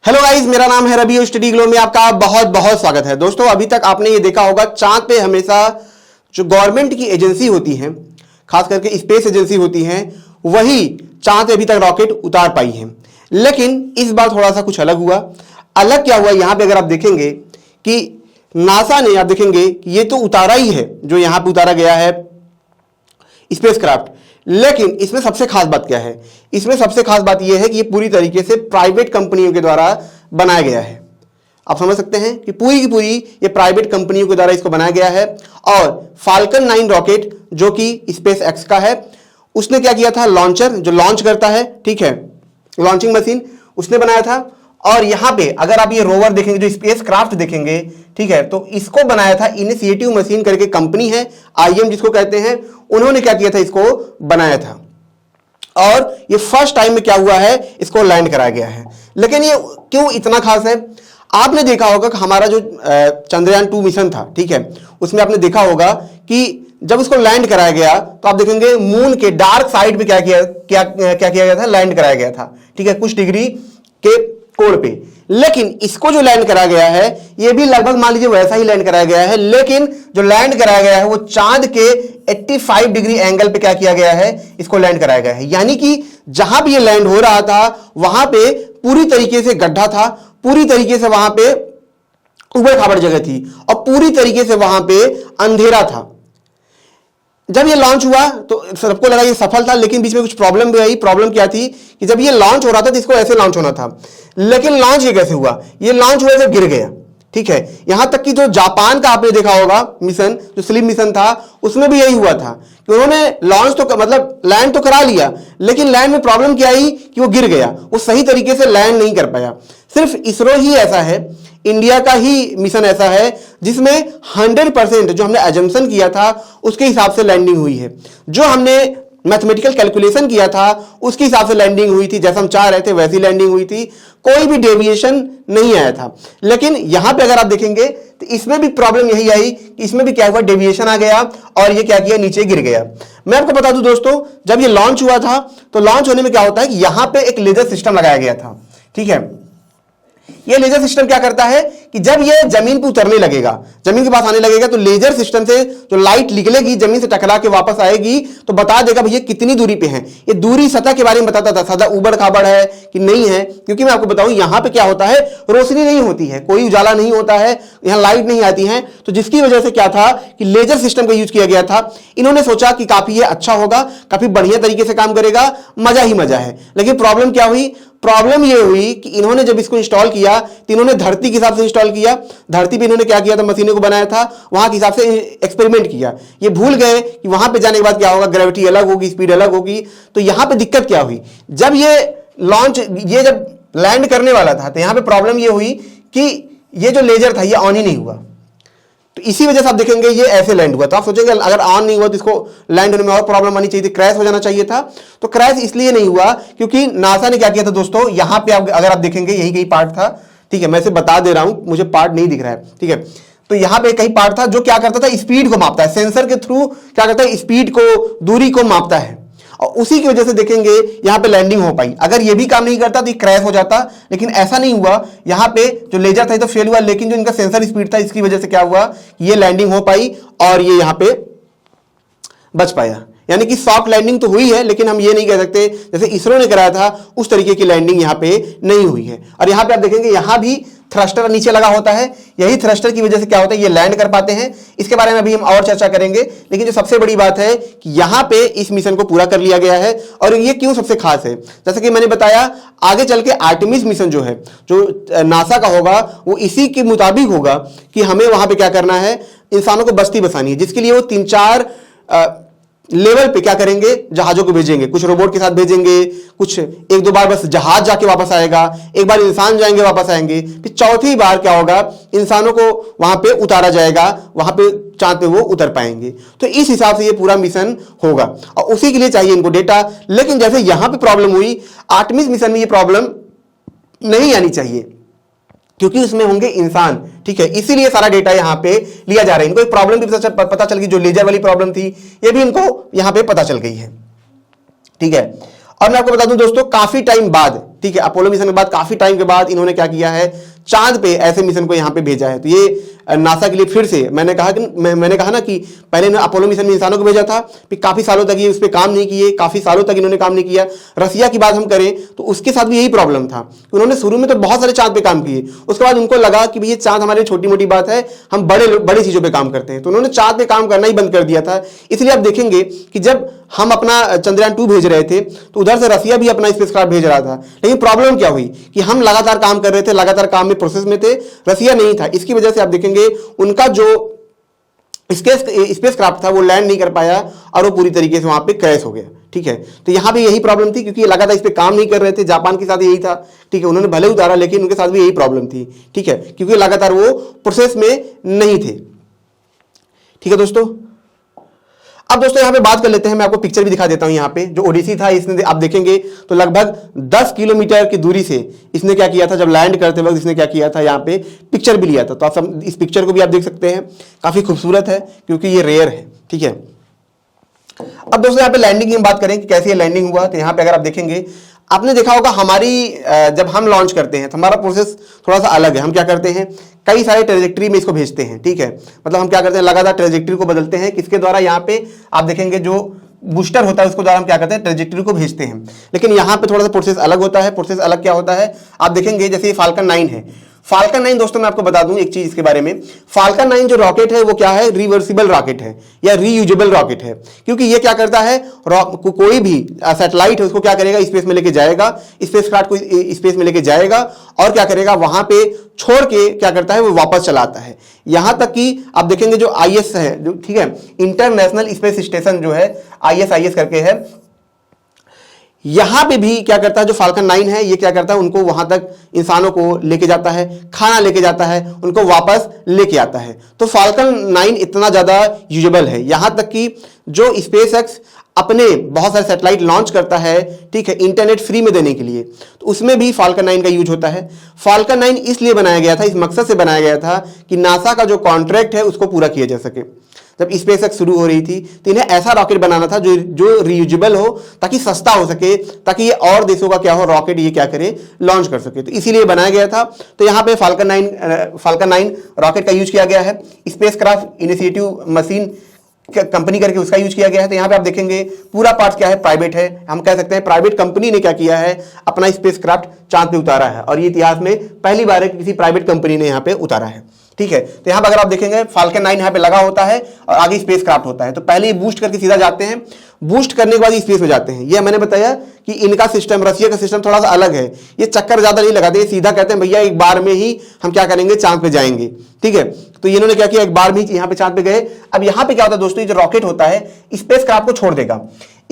Hello guys, मेरा नाम है रवि और स्टडी ग्लो में आपका बहुत बहुत स्वागत है। दोस्तों, अभी तक आपने ये देखा होगा चांद पे हमेशा जो गवर्नमेंट की एजेंसी होती हैं, खास करके स्पेस एजेंसी होती हैं, वही चांद पे अभी तक रॉकेट उतार पाई हैं। लेकिन इस बार थोड़ा सा कुछ अलग हुआ। अलग क्या हुआ, यहां पे अगर आप देखेंगे कि नासा ने, आप देखेंगे कि ये तो उतारा ही है, जो यहां पे उतारा गया है स्पेसक्राफ्ट। लेकिन इसमें सबसे खास बात क्या है? इसमें सबसे खास बात यह है कि ये पूरी तरीके से प्राइवेट कंपनियों के द्वारा बनाया गया है। आप समझ सकते हैं कि पूरी की पूरी ये प्राइवेट कंपनियों के द्वारा इसको बनाया गया है। और फाल्कन 9 रॉकेट जो कि स्पेस एक्स का है, उसने क्या किया था, लॉन्चर जो लॉन्च करता है, ठीक है, लॉन्चिंग मशीन उसने बनाया था। और यहां पे अगर आप ये रोवर देखेंगे, जो स्पेस क्राफ्ट देखेंगे, ठीक है, तो इसको बनाया था इनिशिएटिव मशीन करके कंपनी है, आईएम जिसको कहते हैं, उन्होंने क्या किया था, इसको बनाया था। और ये फर्स्ट टाइम में क्या हुआ है, इसको लैंड कराया गया है। लेकिन ये क्यों इतना खास है? आपने देखा होगा कि हमारा जो चंद्रयान 2 मिशन था, ठीक है, उसमें आपने देखा होगा कि जब उसको लैंड कराया गया तो आप देखेंगे मून के डार्क साइड पे क्या किया गया था, लैंड कराया गया था, ठीक है, कुछ डिग्री के कोण पे। लेकिन इसको जो लैंड कराया गया है, ये भी लगभग मान लीजिए वैसा ही लैंड कराया गया है। लेकिन जो लैंड कराया गया है वो चांद के 85 डिग्री एंगल पे क्या किया गया है, इसको लैंड कराया गया है। यानी कि जहां भी ये लैंड हो रहा था वहां पे पूरी तरीके से गड्ढा था, पूरी तरीके से वहां पे उबड़ खाबड़ जगह थी और पूरी तरीके से वहां पे अंधेरा था। जब ये लॉन्च हुआ तो सबको लगा ये सफल था, लेकिन बीच में कुछ प्रॉब्लम भी आई। प्रॉब्लम क्या थी कि जब ये लॉन्च हो रहा था तो इसको ऐसे लॉन्च होना था, लेकिन लॉन्च ये कैसे हुआ, ये लॉन्च हुआ जब गिर गया, ठीक है। यहां तक कि जो जापान का आपने देखा होगा मिशन, जो स्लिम मिशन था, उसमें भी यही हुआ था कि उन्होंने लॉन्च तो मतलब लैंड तो करा लिया, लेकिन लैंड में प्रॉब्लम क्या आई कि वो गिर गया, वो सही तरीके से लैंड नहीं कर पाया। सिर्फ इसरो ही ऐसा है, इंडिया का ही मिशन ऐसा है जिसमें 100% जो हमने एजम्पशन किया था उसके हिसाब से लैंडिंग हुई है। जो हमने मैथमेटिकल कैलकुलेशन किया था उसके हिसाब से लैंडिंग हुई थी, जैसा हम चाह रहे थे वैसी लैंडिंग हुई थी, कोई भी डेविएशन नहीं आया था। लेकिन यहां पे अगर आप देखेंगे तो इसमें भी प्रॉब्लम यही आई कि इसमें भी क्या हुआ, डेविएशन आ गया और ये क्या किया, नीचे गिर गया। मैं आपको बता दूं दोस्तों, जब ये लॉन्च हुआ था तो लॉन्च होने में क्या होता है कि यहां पे एक लेजर सिस्टम लगाया गया था, ठीक है। ये लेजर सिस्टम क्या करता है कि जब ये जमीन पे उतरने लगेगा, जमीन के पास आने लगेगा, तो लेजर सिस्टम से जो लाइट निकलेगी जमीन से टकरा के वापस आएगी तो बता देगा भैया कितनी दूरी पे है। ये दूरी सतह के बारे में बताता था, सतह उबड़ खाबड़ है कि नहीं है। क्योंकि मैं आपको बताऊं यहां पे क्या होता है, रोशनी नहीं होती है, कोई उजाला नहीं होता है, यहां लाइट नहीं आती है, तो जिसकी वजह से क्या था कि लेजर सिस्टम का यूज किया गया था। इन्होंने सोचा कि काफी ये अच्छा होगा, काफी बढ़िया तरीके से काम करेगा, मजा ही मजा है। लेकिन प्रॉब्लम क्या हुई, प्रॉब्लम ये हुई कि इन्होंने जब इसको इंस्टॉल किया तो इन्होंने धरती के हिसाब से इंस्टॉल किया। धरती पे इन्होंने क्या किया था, मशीनों को बनाया था, वहां के हिसाब से एक्सपेरिमेंट किया। ये भूल गए कि वहां पे जाने के बाद क्या होगा, ग्रेविटी अलग होगी, स्पीड अलग होगी। तो यहां पे दिक्कत क्या हुई, जब ये जब लैंड करने वाला था तो यहां पे प्रॉब्लम ये हुई कि ये जो लेजर था ये ऑन ही नहीं हुआ। तो इसी वजह से आप देखेंगे ये ऐसे लैंड हुआ। तो आप सोचेंगे अगर ऑन नहीं हुआ तो इसको लैंड होने में और प्रॉब्लम आनी चाहिए थी, क्रैश हो जाना चाहिए था। तो क्रैश इसलिए नहीं हुआ क्योंकि नासा ने क्या किया था दोस्तों, यहां पे अगर आप देखेंगे यही कहीं पार्ट था, ठीक है, मैं इसे बता दे रहा हूं, मुझे पार्ट नहीं दिख रहा है, ठीक है। तो यहां पे कहीं पार्ट था जो क्या करता था, स्पीड को मापता है, सेंसर के थ्रू क्या करता है, स्पीड को, दूरी को मापता है, और उसी की वजह से देखेंगे यहां पे लैंडिंग हो पाई। अगर ये भी काम नहीं करता तो ये क्रैश हो जाता, लेकिन ऐसा नहीं हुआ। यहां पे जो लेजर था तो फेल हुआ, लेकिन जो इनका सेंसर स्पीड था इसकी वजह से क्या हुआ, ये लैंडिंग हो पाई और ये यहां पे बच पाया। यानी कि सॉफ्ट लैंडिंग तो हुई है, लेकिन हम ये नहीं कह सकते जैसे इसरो ने कराया था उस तरीके की लैंडिंग यहां पे नहीं हुई है। और यहां पे आप देखेंगे यहां भी थ्रस्टर नीचे लगा होता है, यही थ्रस्टर की वजह से क्या होता है, ये लैंड कर पाते हैं। इसके बारे में अभी हम और चर्चा करेंगे। लेकिन जो सबसे बड़ी बात है कि यहां पे इस मिशन को पूरा कर लिया गया है। और ये क्यों सबसे खास है, जैसे कि मैंने बताया, आगे चल के आर्टेमिस मिशन जो है, जो नासा का होगा, वो इसी के मुताबिक होगा कि हमें वहां पे क्या करना है, इंसानों को बस्ती बसानी है, जिसके लिए वो 3-4 लेवल पे क्या करेंगे, जहाजों को भेजेंगे, कुछ रोबोट के साथ भेजेंगे, कुछ 1-2 बार बस जहाज जाके वापस आएगा, एक बार इंसान जाएंगे वापस आएंगे, फिर चौथी बार क्या होगा, इंसानों को वहां पे उतारा जाएगा, वहां पे चांद पे वो उतर पाएंगे। तो इस हिसाब से ये पूरा मिशन होगा और उसी के लिए चाहिए इनको डेटा। लेकिन जैसे यहां पे प्रॉब्लम हुई, आर्टेमिस मिशन में ये प्रॉब्लम नहीं आनी चाहिए क्योंकि उसमें होंगे इंसान, ठीक है, इसीलिए सारा डेटा यहां पे लिया जा रहा है। इनको एक प्रॉब्लम भी पता चल गई, जो लेजर वाली प्रॉब्लम थी ये भी इनको यहां पे पता चल गई है, ठीक है। और मैं आपको बता दूं दोस्तों, काफी टाइम बाद, ठीक है, अपोलो मिशन के बाद काफी टाइम के बाद इन्होंने क्या किया है, चांद पे ऐसे मिशन को यहां पे भेजा है। तो ये नासा के लिए फिर से मैंने कहा ना कि पहले इन्होंने अपोलो मिशन में इंसानों को भेजा था, फिर काफी सालों तक ये उस पर काम नहीं किए, काफी सालों तक इन्होंने काम नहीं किया। रसिया की बात हम करें तो उसके साथ भी यही प्रॉब्लम था, उन्होंने शुरू में तो बहुत सारे चांद पे काम किए, उसके बाद उनको लगा कि ये चांद हमारे छोटी मोटी बात है, हम बड़ी चीजों पे काम करते हैं, तो उन्होंने चांद पे काम करना ही बंद कर दिया था। इसलिए आप देखेंगे कि जब हम अपना चंद्रयान 2 भेज रहे थे तो उधर से रसिया भी अपना स्पेसक्राफ्ट भेज रहा था, लेकिन प्रॉब्लम क्या हुई कि हम लगातार काम कर रहे थे, लगातार काम में प्रोसेस में थे, रसिया नहीं था। इसकी वजह से आप देखेंगे उनका जो स्पेसक्राफ्ट था वो लैंड नहीं कर पाया और वो पूरी तरीके से वहां पे क्रैश हो गया। ठीक है, तो यहां भी यही प्रॉब्लम थी, क्योंकि लगातार इस पे काम नहीं कर रहे थे। जापान के साथ यही था, ठीक है, उन्होंने भले उतारा लेकिन उनके साथ भी यही प्रॉब्लम थी। ठीक है, क्योंकि लगातार वो प्रोसेस में नहीं थे। ठीक है दोस्तों, अब दोस्तों यहां पे बात कर लेते हैं, मैं आपको पिक्चर भी दिखा देता हूं। यहां पे जो ओडिसी था, इसने आप देखेंगे तो लगभग 10 किलोमीटर की दूरी से इसने क्या किया था, जब लैंड करते वक्त इसने क्या किया था, यहां पे पिक्चर भी लिया था। तो आप इस पिक्चर को भी आप देख सकते हैं, काफी खूबसूरत है क्योंकि ये रेयर है। ठीक है, अब दोस्तों यहां पे लैंडिंग की बात करें कि कैसे ये लैंडिंग हुआ, तो यहां पे अगर आप देखेंगे, आपने देखा होगा हमारी जब हम लॉन्च करते हैं तो हमारा प्रोसेस थोड़ा सा अलग है। हम क्या करते हैं, कई सारे ट्रेजेक्ट्री में इसको भेजते हैं। ठीक है, मतलब हम क्या करते हैं, लगातार ट्रेजेक्ट्री को बदलते हैं, किसके द्वारा, यहाँ पे आप देखेंगे जो बूस्टर होता है उसको द्वारा हम क्या करते हैं, ट्रेजेक्ट्री को भेजते हैं। लेकिन यहाँ पे थोड़ा सा प्रोसेस अलग होता है। प्रोसेस अलग क्या होता है, आप देखेंगे जैसे ये फाल्कन 9 है। फाल्कन 9 दोस्तों मैं आपको बता दूं एक चीज इसके बारे में, फाल्कन 9 जो रॉकेट है वो क्या है, रिवर्सिबल रॉकेट है या रीयूजेबल रॉकेट है। क्योंकि ये क्या करता है, कोई भी सैटेलाइट है उसको क्या करेगा, स्पेस में लेके जाएगा, स्पेसक्राफ्ट को स्पेस में लेके जाएगा और क्या करेगा, वहां पे छोड़ के क्या करता है, वो वापस चलाता है। यहां तक कि आप देखेंगे जो IS है, जो ठीक है, इंटरनेशनल स्पेस स्टेशन जो है, ISIS करके है, यहां पे भी क्या करता है, जो फाल्कन 9 है ये क्या करता है, उनको वहां तक इंसानों को लेके जाता है, खाना लेके जाता है, उनको वापस लेके आता है। तो फाल्कन 9 इतना ज्यादा यूजेबल है, यहां तक कि जो स्पेसएक्स अपने बहुत सारे सैटेलाइट लॉन्च करता है, ठीक है, इंटरनेट फ्री में देने के लिए, तो उसमें भी फाल्कन 9 का यूज होता है। फाल्कन 9 इसलिए बनाया गया था, इस मकसद से बनाया गया था कि नासा का जो कॉन्ट्रैक्ट है उसको पूरा किया जा सके। जब स्पेसएक्स शुरू हो रही थी तो इन्हें ऐसा रॉकेट बनाना था जो रीयूजेबल हो, ताकि सस्ता हो सके, ताकि ये और देशों का क्या हो, रॉकेट ये क्या करे, लॉन्च कर सके। तो इसीलिए बनाया गया था। तो यहाँ पे फाल्कन 9 रॉकेट का यूज किया गया है। स्पेसक्राफ्ट इनिशिएटिव मशीन कंपनी करके उसका यूज किया गया है। तो यहाँ पे आप देखेंगे पूरा पार्ट क्या है, प्राइवेट है। हम कह सकते हैं प्राइवेट कंपनी ने क्या किया है, अपना स्पेसक्राफ्ट चांद पे उतारा है, और ये इतिहास में पहली बार है कि किसी प्राइवेट कंपनी ने यहाँ पे उतारा है। ठीक है, तो यहां पर अगर आप देखेंगे फाल्कन 9 यहां पे लगा होता है और आगे स्पेसक्राफ्ट होता है। तो पहले ये बूस्ट करके सीधा जाते हैं, बूस्ट करने के बाद स्पेस में जाते हैं। ये मैंने बताया कि इनका सिस्टम, रसिया का सिस्टम थोड़ा सा अलग है। ये चक्कर ज्यादा नहीं लगाते, सीधा कहते हैं भैया एक बार में ही हम क्या करेंगे, चांद पे जाएंगे। ठीक है, तो इन्होंने क्या किया, एक बार में ही यहाँ पे चांद पे गए। अब यहाँ पे क्या होता है दोस्तों, ये जो रॉकेट होता है स्पेसक्राफ्ट को छोड़ देगा।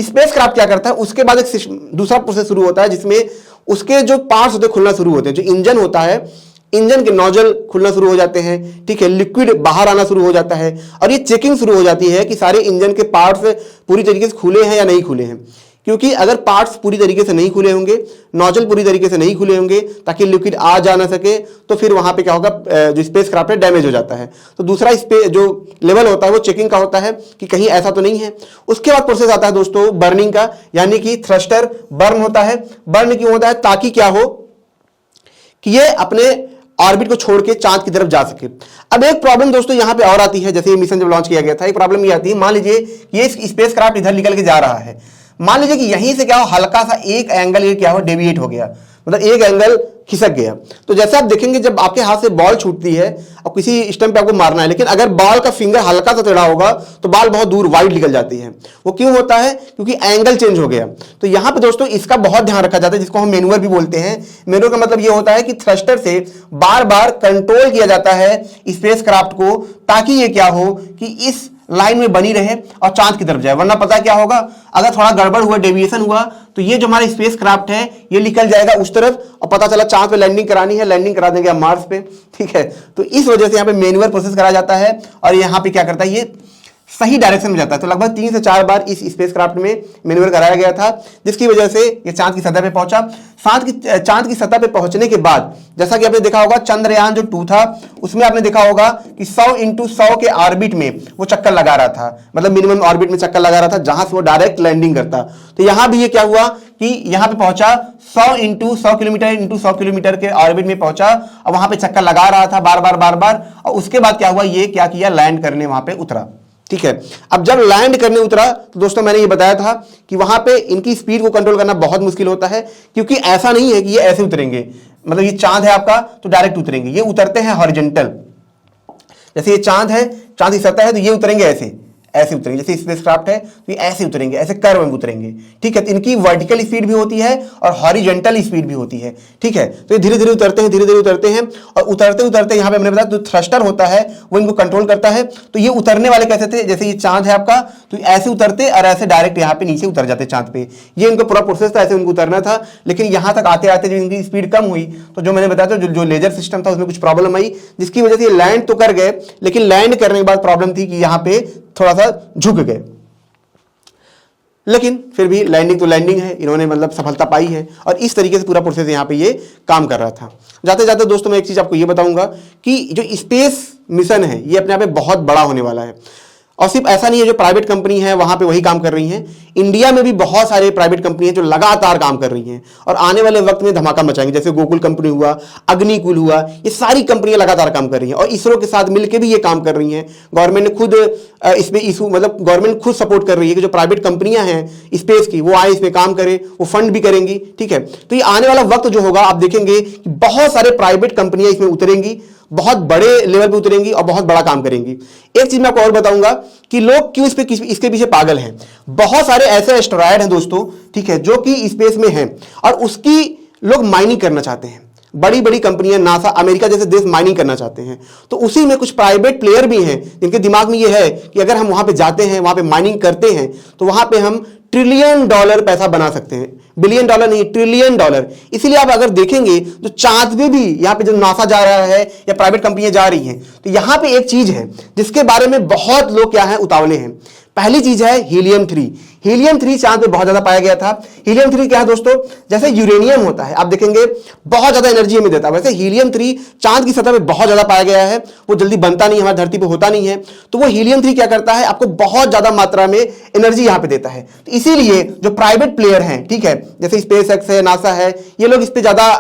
स्पेसक्राफ्ट क्या करता है, उसके बाद एक दूसरा प्रोसेस शुरू होता है जिसमें उसके जो पार्ट्स होते हैं खुलना शुरू होते हैं। जो इंजन होता है, इंजन के नोजल खुलना शुरू हो जाते हैं। ठीक है, लिक्विड बाहर आना शुरू हो जाता है और ये चेकिंग शुरू हो जाती है कि सारे इंजन के पार्ट्स पूरी तरीके से खुले हैं या नहीं खुले हैं। क्योंकि अगर पार्ट्स पूरी तरीके से नहीं खुले होंगे, नोजल पूरी तरीके से नहीं खुले होंगे, ताकि लिक्विड आ जा ना सके, तो फिर वहां पे क्या होगा, जो स्पेसक्राफ्ट है डैमेज हो जाता है। तो दूसरा जो लेवल होता है वो चेकिंग का होता है कि कहीं ऐसा तो नहीं है। उसके बाद प्रोसेस आता है दोस्तों बर्निंग का, यानी कि थ्रस्टर बर्न होता है। बर्न क्यों होता है, ताकि क्या हो कि ये अपने ऑर्बिट को छोड़ के चांद की तरफ जा सके। अब एक प्रॉब्लम दोस्तों यहां पे और आती है, जैसे ये मिशन जब लॉन्च किया गया था, एक प्रॉब्लम ये आती है, मान लीजिए ये स्पेसक्राफ्ट इधर निकल के जा रहा है, मान लीजिए कि यहीं से क्या हो, हल्का सा एक एंगल ये क्या हो, डेविएट हो गया, मतलब एक एंगल खिसक गया। तो जैसे आप देखेंगे जब आपके हाथ से बॉल छूटती है और किसी स्टंप पे आपको मारना है, लेकिन अगर बॉल का फिंगर हल्का सा टेढ़ा होगा तो बॉल बहुत दूर वाइड निकल जाती है। वो क्यों होता है, क्योंकि एंगल चेंज हो गया। तो यहां पे दोस्तों इसका बहुत ध्यान रखा जाता है, जिसको हम मैनुअर भी बोलते हैं। मैनुअर का मतलब ये होता है कि थ्रस्टर से बार बार कंट्रोल किया जाता है स्पेसक्राफ्ट को, ताकि ये क्या हो कि इस लाइन में बनी रहे और चांद की तरफ जाए। वरना पता क्या होगा, अगर थोड़ा गड़बड़ हुआ, डेविएशन हुआ, तो ये जो हमारा स्पेसक्राफ्ट है ये निकल जाएगा उस तरफ और पता चला चांद पे लैंडिंग करानी है, लैंडिंग करा देंगे मार्स पे। ठीक है, तो इस वजह से यहाँ पे मैनुअल प्रोसेस करा जाता है और यहाँ पे क्या करता है, ये सही डायरेक्शन में जाता है। तो लगभग 3 से 4 बार इस स्पेसक्राफ्ट में मैनुअल कराया गया था, जिसकी वजह से ये चांद की सतह पे पहुंचा। चांद की सतह पे पहुंचने के बाद जैसा कि आपने देखा होगा, चंद्रयान जो 2 था उसमें आपने देखा होगा कि 100 × 100 के ऑर्बिट में वो चक्कर लगा रहा था, मतलब मिनिमम ऑर्बिट में चक्कर लगा रहा था, जहां से वो डायरेक्ट लैंडिंग करता। तो यहां भी ये क्या हुआ कि यहां पे पहुंचा 100 इंटू 100 किलोमीटर इंटू 100 किलोमीटर के ऑर्बिट में पहुंचा और वहां पे चक्कर लगा रहा था बार बार और उसके बाद क्या हुआ, ये क्या किया, लैंड करने वहां पे उतरा। ठीक है, अब जब लैंड करने उतरा तो दोस्तों मैंने ये बताया था कि वहां पे इनकी स्पीड को कंट्रोल करना बहुत मुश्किल होता है, क्योंकि ऐसा नहीं है कि ये ऐसे उतरेंगे, मतलब ये चांद है आपका तो डायरेक्ट उतरेंगे, ये उतरते हैं हॉरिजॉन्टल। जैसे ये चांद है, चांद इसरता है तो ये उतरेंगे ऐसे उतरेंगे, जैसे स्पेसक्राफ्ट है तो ये ऐसे उतरेंगे, ऐसे कर्व में उतरेंगे। ठीक है, तो इनकी वर्टिकल स्पीड भी होती है और हॉरिजॉन्टल स्पीड भी होती है। ठीक है, तो ये धीरे धीरे उतरते हैं और उतरते उतरते यहाँ पे हमने बताया जो थ्रस्टर होता है वो इनको कंट्रोल करता है। तो ये उतरने वाले कैसे थे, जैसे ये चांद है आपका तो ऐसे उतरते और ऐसे डायरेक्ट यहाँ पे नीचे उतर जाते चांद पे, ये इनका पूरा प्रोसेस था, ऐसे उनको उतरना था। लेकिन यहाँ तक आते आते जब इनकी स्पीड कम हुई तो जो मैंने बताया था जो लेजर सिस्टम था उसमें कुछ प्रॉब्लम आई, जिसकी वजह से ये लैंड तो कर गए, लेकिन लैंड करने के बाद प्रॉब्लम थी कि यहाँ पे थोड़ा सा झुक गए। लेकिन फिर भी लैंडिंग तो लैंडिंग है, इन्होंने मतलब सफलता पाई है और इस तरीके से पूरा प्रोसेस यहाँ पे ये काम कर रहा था। जाते जाते दोस्तों मैं एक चीज आपको ये बताऊंगा कि जो स्पेस मिशन है ये अपने आप में बहुत बड़ा होने वाला है। और सिर्फ ऐसा नहीं है जो प्राइवेट कंपनी है वहां पे वही काम कर रही हैं, इंडिया में भी बहुत सारे प्राइवेट कंपनी है जो लगातार काम कर रही हैं और आने वाले वक्त में धमाका मचाएंगे। जैसे गोकुल कंपनी हुआ, अग्निकुल हुआ, ये सारी कंपनियां लगातार काम कर रही हैं और इसरो के साथ मिलकर भी ये काम कर रही हैं। गवर्नमेंट ने खुद इसमें इशू मतलब गवर्नमेंट खुद सपोर्ट कर रही है कि जो प्राइवेट कंपनियां हैं स्पेस की वो आए इसमें काम करें, वो फंड भी करेंगी। ठीक है, तो ये आने वाला वक्त जो होगा आप देखेंगे कि बहुत सारे प्राइवेट कंपनियां इसमें उतरेंगी, बहुत बड़े लेवल पे उतरेंगी और बहुत बड़ा काम करेंगी। एक चीज मैं आपको और बताऊंगा कि लोग क्यों इसके पीछे पागल हैं। बहुत सारे ऐसे एस्टेरॉयड हैं दोस्तों, ठीक है, जो कि स्पेस में हैं और उसकी लोग माइनिंग करना चाहते हैं। बड़ी बड़ी कंपनियां, नासा, अमेरिका जैसे देश माइनिंग करना चाहते हैं। तो उसी में कुछ प्राइवेट प्लेयर भी हैं जिनके दिमाग में यह है कि अगर हम वहां पे जाते हैं, वहां पे माइनिंग करते हैं तो वहां पे हम $1 ट्रिलियन पैसा बना सकते हैं। $1 बिलियन नहीं, $1 ट्रिलियन। इसीलिए आप अगर देखेंगे तो चांद पे भी यहाँ पे जो नासा जा रहा है या प्राइवेट कंपनियां जा रही हैं तो यहाँ पे एक चीज है जिसके बारे में बहुत लोग क्या है उतावले हैं। पहली चीज है हीलियम 3। हीलियम 3 चांद पे बहुत ज्यादा पाया गया था। हीलियम 3 क्या है दोस्तों, जैसे यूरेनियम होता है आप देखेंगे बहुत ज्यादा एनर्जी हमें देता है, वैसे हीलियम 3 चांद की सतह पे बहुत ज्यादा पाया गया है। वो जल्दी बनता नहीं, हमारी धरती पे होता नहीं है। तो वो हीलियम 3 क्या करता है, आपको बहुत ज्यादा मात्रा में एनर्जी यहां पे देता है। तो इसीलिए जो प्राइवेट प्लेयर हैं, ठीक है, जैसे स्पेस एक्स है, नासा है, ये लोग इस पे ज्यादा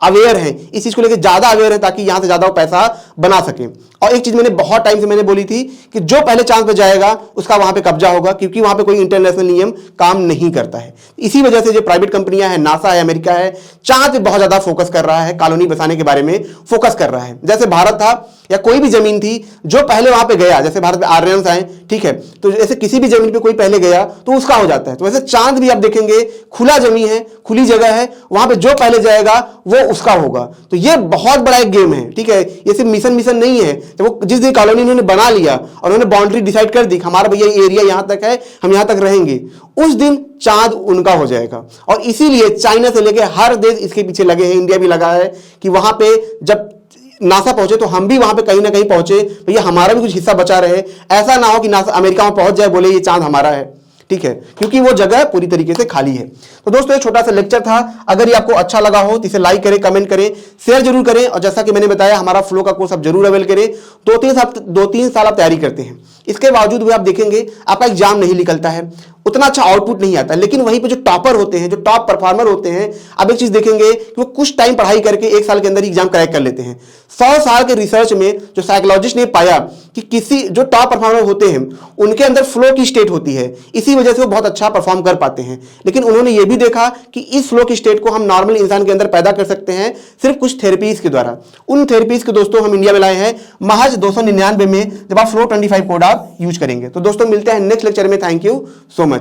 अवेयर हैं, इस चीज को लेकर ज्यादा अवेयर है ताकि यहां से ज्यादा वो पैसा बना सके। और एक चीज मैंने बहुत टाइम से मैंने बोली थी कि जो पहले चांद पे जाएगा उसका वहां पे कब्जा होगा, क्योंकि वहां पे कोई इंटरनेशनल नियम काम नहीं करता है। इसी वजह से जो प्राइवेट कंपनियां हैं, नासा है, अमेरिका है, चांद पे बहुत ज्यादा फोकस कर रहा है, कॉलोनी बसाने के बारे में फोकस कर रहा है। जैसे भारत था या कोई भी जमीन थी जो पहले वहां पे गया, जैसे भारत में आर्यन्स आए, ठीक है, तो ऐसे किसी भी जमीन पे कोई पहले गया तो उसका हो जाता है। तो वैसे चांद भी आप देखेंगे खुला जमीन है, खुली जगह है, वहां पे जो पहले जाएगा वो उसका होगा। तो ये बहुत बड़ा एक गेम है, ठीक है, ये सिर्फ मिशन नहीं है। तो वो जिस दिन कॉलोनी उन्होंने बना लिया और उन्होंने बाउंड्री डिसाइड कर दी हमारा भैया ये एरिया यहां तक है, हम यहां तक रहेंगे, उस दिन चांद उनका हो जाएगा। और इसीलिए चाइना से लेके हर देश इसके पीछे लगे हैं, इंडिया भी लगा है कि वहां पे जब नासा पहुंचे तो हम भी वहां पे कहीं ना कहीं पहुंचे, भैया हमारा भी कुछ हिस्सा बचा रहे। ऐसा ना हो कि नासा अमेरिका में पहुंच जाए बोले ये चांद हमारा है, ठीक है, क्योंकि वो जगह पूरी तरीके से खाली है। तो दोस्तों एक छोटा सा लेक्चर था, अगर ये आपको अच्छा लगा हो तो इसे लाइक करें, कमेंट करें, शेयर जरूर करें। और जैसा कि मैंने बताया हमारा फ्लो का कोर्स आप जरूर अवेल करें। 2-3 साल आप तैयारी करते हैं, इसके बावजूद भी आप देखेंगे आपका एग्जाम नहीं निकलता है, उतना अच्छा आउटपुट नहीं आता। लेकिन वहीं पे जो टॉपर होते हैं, जो टॉप परफॉर्मर होते हैं, अब एक चीज देखेंगे कि वो कुछ टाइम पढ़ाई करके 1 साल के अंदर एग्जाम क्रैक कर लेते हैं। 100 साल के रिसर्च में जो साइकोलॉजिस्ट ने पाया कि किसी जो टॉप परफॉर्मर होते हैं उनके अंदर फ्लो की स्टेट होती है, इसी वजह से वो बहुत अच्छा परफॉर्म कर पाते हैं। लेकिन उन्होंने ये भी देखा कि इस फ्लो की स्टेट को हम नॉर्मल इंसान के अंदर पैदा कर सकते हैं सिर्फ कुछ थेरेपीज के द्वारा। उन थेरेपीज को दोस्तों हम इंडिया में लाए हैं महज 299 में, जब आप फ्लो 25 कोड आप यूज करेंगे। तो दोस्तों मिलते हैं नेक्स्ट लेक्चर में। Thank you so much.